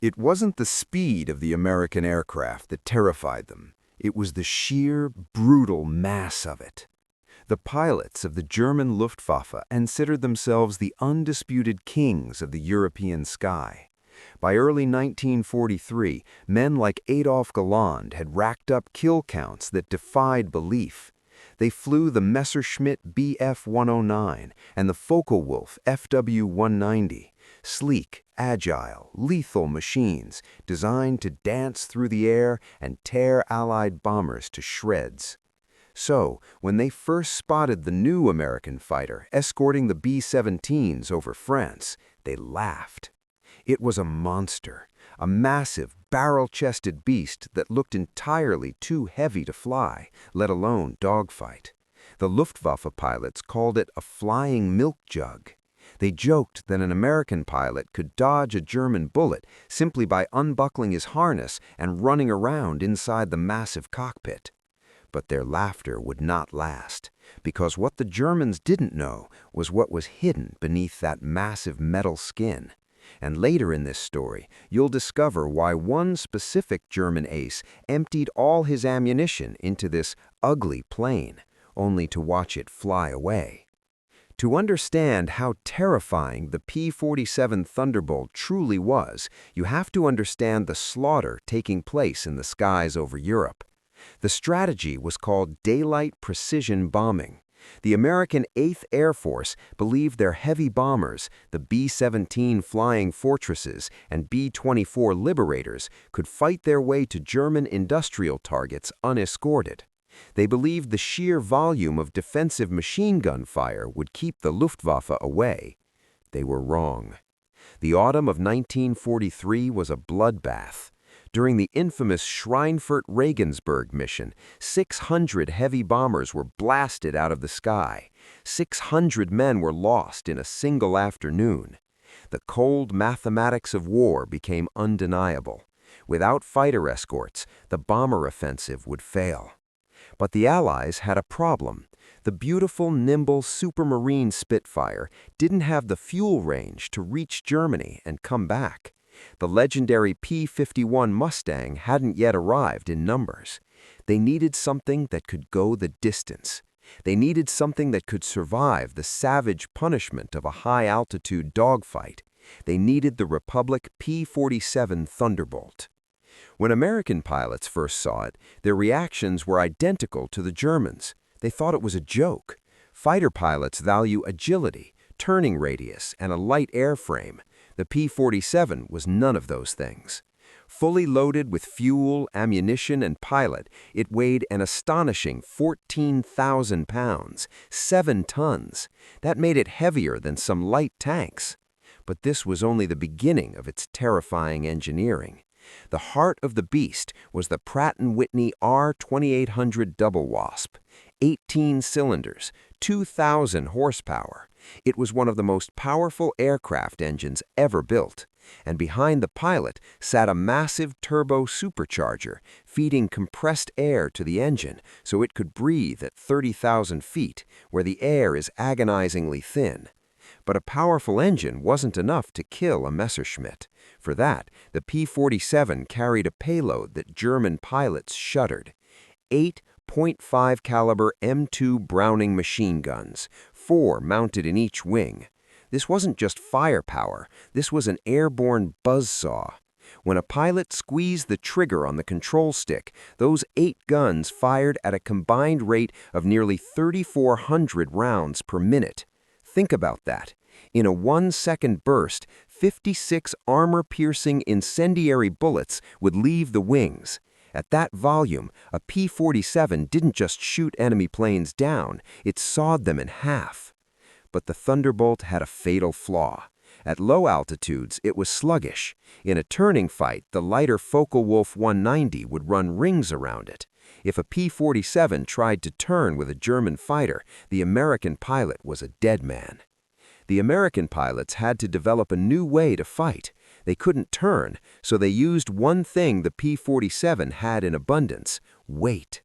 It wasn't the speed of the American aircraft that terrified them. It was the sheer, brutal mass of it. The pilots of the German Luftwaffe considered themselves the undisputed kings of the European sky. By early 1943, men like Adolf Galland had racked up kill counts that defied belief. They flew the Messerschmitt Bf 109 and the Focke-Wulf Fw 190, sleek, agile, lethal machines designed to dance through the air and tear Allied bombers to shreds. So, when they first spotted the new American fighter escorting the B-17s over France, they laughed. It was a monster, a massive, barrel-chested beast that looked entirely too heavy to fly, let alone dogfight. The Luftwaffe pilots called it a flying milk jug. They joked that an American pilot could dodge a German bullet simply by unbuckling his harness and running around inside the massive cockpit. But their laughter would not last, because what the Germans didn't know was what was hidden beneath that massive metal skin. And later in this story, you'll discover why one specific German ace emptied all his ammunition into this ugly plane, only to watch it fly away. To understand how terrifying the P-47 Thunderbolt truly was, you have to understand the slaughter taking place in the skies over Europe. The strategy was called daylight precision bombing. The American 8th Air Force believed their heavy bombers, the B-17 Flying Fortresses and B-24 Liberators, could fight their way to German industrial targets unescorted. They believed the sheer volume of defensive machine gun fire would keep the Luftwaffe away. They were wrong. The autumn of 1943 was a bloodbath. During the infamous Schweinfurt-Regensburg mission, 600 heavy bombers were blasted out of the sky. 600 men were lost in a single afternoon. The cold mathematics of war became undeniable. Without fighter escorts, the bomber offensive would fail. But the Allies had a problem. The beautiful, nimble Supermarine Spitfire didn't have the fuel range to reach Germany and come back. The legendary P-51 Mustang hadn't yet arrived in numbers. They needed something that could go the distance. They needed something that could survive the savage punishment of a high-altitude dogfight. They needed the Republic P-47 Thunderbolt. When American pilots first saw it, their reactions were identical to the Germans. They thought it was a joke. Fighter pilots value agility, turning radius, and a light airframe. The P-47 was none of those things. Fully loaded with fuel, ammunition, and pilot, it weighed an astonishing 14,000 pounds, 7 tons. That made it heavier than some light tanks. But this was only the beginning of its terrifying engineering. The heart of the beast was the Pratt & Whitney R-2800 Double Wasp. 18 cylinders, 2,000 horsepower. It was one of the most powerful aircraft engines ever built. And behind the pilot sat a massive turbo supercharger, feeding compressed air to the engine so it could breathe at 30,000 feet, where the air is agonizingly thin. But a powerful engine wasn't enough to kill a Messerschmitt. For that, the P-47 carried a payload that German pilots shuddered. 8 .5 caliber M2 Browning machine guns, 4 mounted in each wing. This wasn't just firepower, this was an airborne buzzsaw. When a pilot squeezed the trigger on the control stick, those 8 guns fired at a combined rate of nearly 3,400 rounds per minute. Think about that. In a 1-second burst, 56 armor-piercing incendiary bullets would leave the wings. At that volume, a P-47 didn't just shoot enemy planes down, it sawed them in half. But the Thunderbolt had a fatal flaw. At low altitudes, it was sluggish. In a turning fight, the lighter Focke-Wulf 190 would run rings around it. If a P-47 tried to turn with a German fighter, the American pilot was a dead man. The American pilots had to develop a new way to fight. They couldn't turn, so they used one thing the P-47 had in abundance: weight.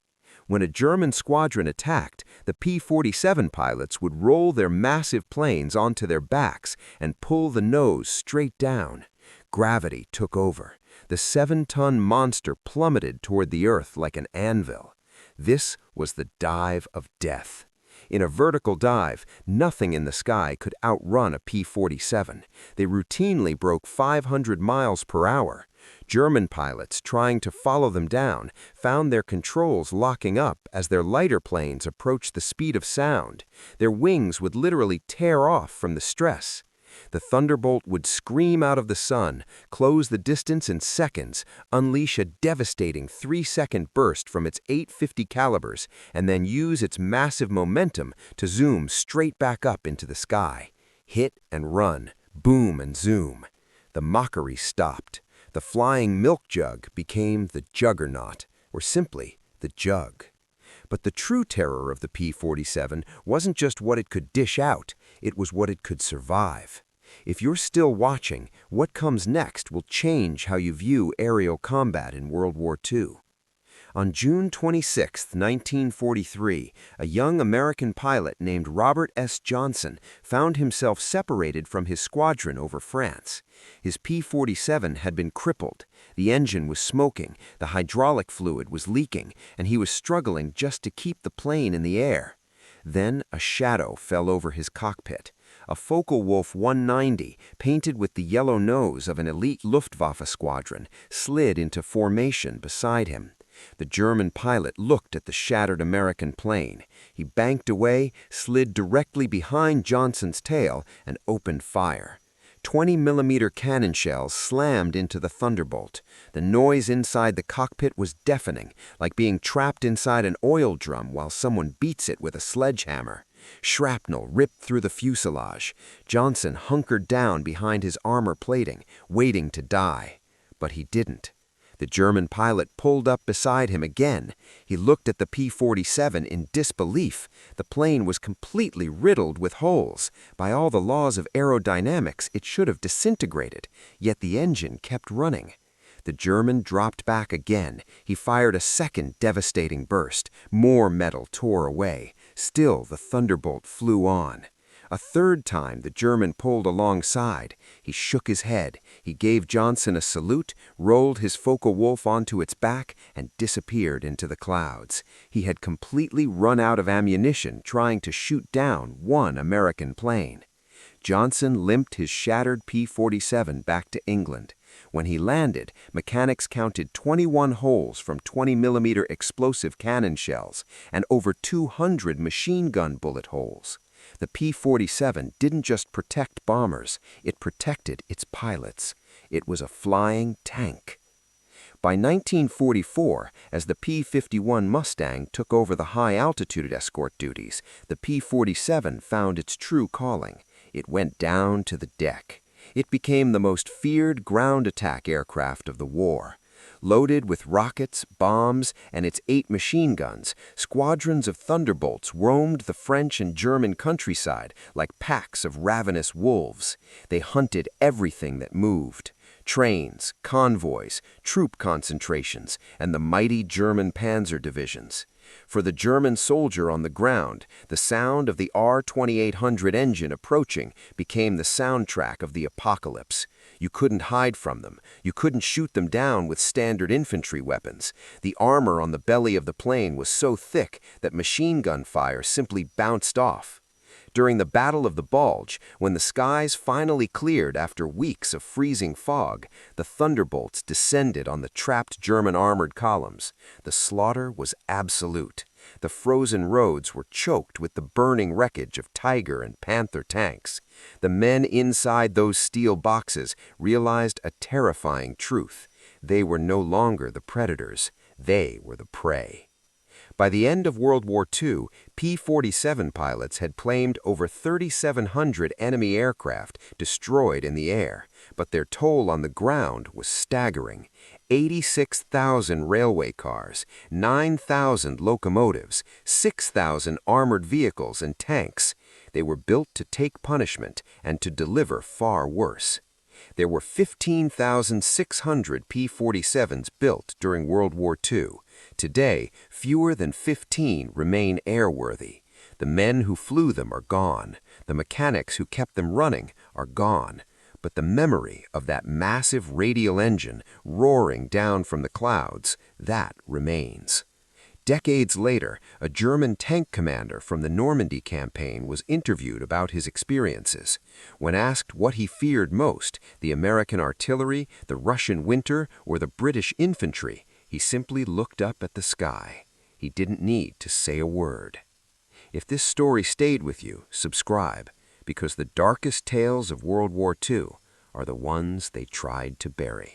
When a German squadron attacked, the P-47 pilots would roll their massive planes onto their backs and pull the nose straight down. Gravity took over. The 7-ton monster plummeted toward the earth like an anvil. This was the dive of death. In a vertical dive, nothing in the sky could outrun a P-47. They routinely broke 500 miles per hour. German pilots trying to follow them down found their controls locking up as their lighter planes approached the speed of sound. Their wings would literally tear off from the stress. The Thunderbolt would scream out of the sun, close the distance in seconds, unleash a devastating 3-second burst from its .850 calibers, and then use its massive momentum to zoom straight back up into the sky. Hit and run, boom and zoom. The mockery stopped. The flying milk jug became the juggernaut, or simply the jug. But the true terror of the P-47 wasn't just what it could dish out, it was what it could survive. If you're still watching, what comes next will change how you view aerial combat in World War II. On June 26, 1943, a young American pilot named Robert S. Johnson found himself separated from his squadron over France. His P-47 had been crippled, the engine was smoking, the hydraulic fluid was leaking, and he was struggling just to keep the plane in the air. Then a shadow fell over his cockpit. A Focke-Wulf 190, painted with the yellow nose of an elite Luftwaffe squadron, slid into formation beside him. The German pilot looked at the shattered American plane. He banked away, slid directly behind Johnson's tail, and opened fire. 20mm cannon shells slammed into the Thunderbolt. The noise inside the cockpit was deafening, like being trapped inside an oil drum while someone beats it with a sledgehammer. Shrapnel ripped through the fuselage. Johnson hunkered down behind his armor plating, waiting to die. But he didn't. The German pilot pulled up beside him again. He looked at the P-47 in disbelief. The plane was completely riddled with holes. By all the laws of aerodynamics, it should have disintegrated, yet the engine kept running. The German dropped back again. He fired a second devastating burst. More metal tore away. Still, the Thunderbolt flew on. A third time, the German pulled alongside. He shook his head. He gave Johnson a salute, rolled his Focke-Wulf onto its back, and disappeared into the clouds. He had completely run out of ammunition trying to shoot down one American plane. Johnson limped his shattered P-47 back to England. When he landed, mechanics counted 21 holes from 20mm explosive cannon shells and over 200 machine gun bullet holes. The P-47 didn't just protect bombers, it protected its pilots. It was a flying tank. By 1944, as the P-51 Mustang took over the high-altitude escort duties, the P-47 found its true calling. It went down to the deck. It became the most feared ground attack aircraft of the war. Loaded with rockets, bombs, and its 8 machine guns, squadrons of Thunderbolts roamed the French and German countryside like packs of ravenous wolves. They hunted everything that moved. Trains, convoys, troop concentrations, and the mighty German Panzer divisions. For the German soldier on the ground, the sound of the R-2800 engine approaching became the soundtrack of the apocalypse. You couldn't hide from them. You couldn't shoot them down with standard infantry weapons. The armor on the belly of the plane was so thick that machine gun fire simply bounced off. During the Battle of the Bulge, when the skies finally cleared after weeks of freezing fog, the Thunderbolts descended on the trapped German armored columns. The slaughter was absolute. The frozen roads were choked with the burning wreckage of Tiger and Panther tanks. The men inside those steel boxes realized a terrifying truth. They were no longer the predators. They were the prey. By the end of World War II, P-47 pilots had claimed over 3,700 enemy aircraft destroyed in the air, but their toll on the ground was staggering. 86,000 railway cars, 9,000 locomotives, 6,000 armored vehicles and tanks. They were built to take punishment and to deliver far worse. There were 15,600 P-47s built during World War II. Today, fewer than 15 remain airworthy. The men who flew them are gone. The mechanics who kept them running are gone. But the memory of that massive radial engine roaring down from the clouds, that remains. Decades later, a German tank commander from the Normandy campaign was interviewed about his experiences. When asked what he feared most, the American artillery, the Russian winter, or the British infantry, he simply looked up at the sky. He didn't need to say a word. If this story stayed with you, subscribe, because the darkest tales of World War II are the ones they tried to bury.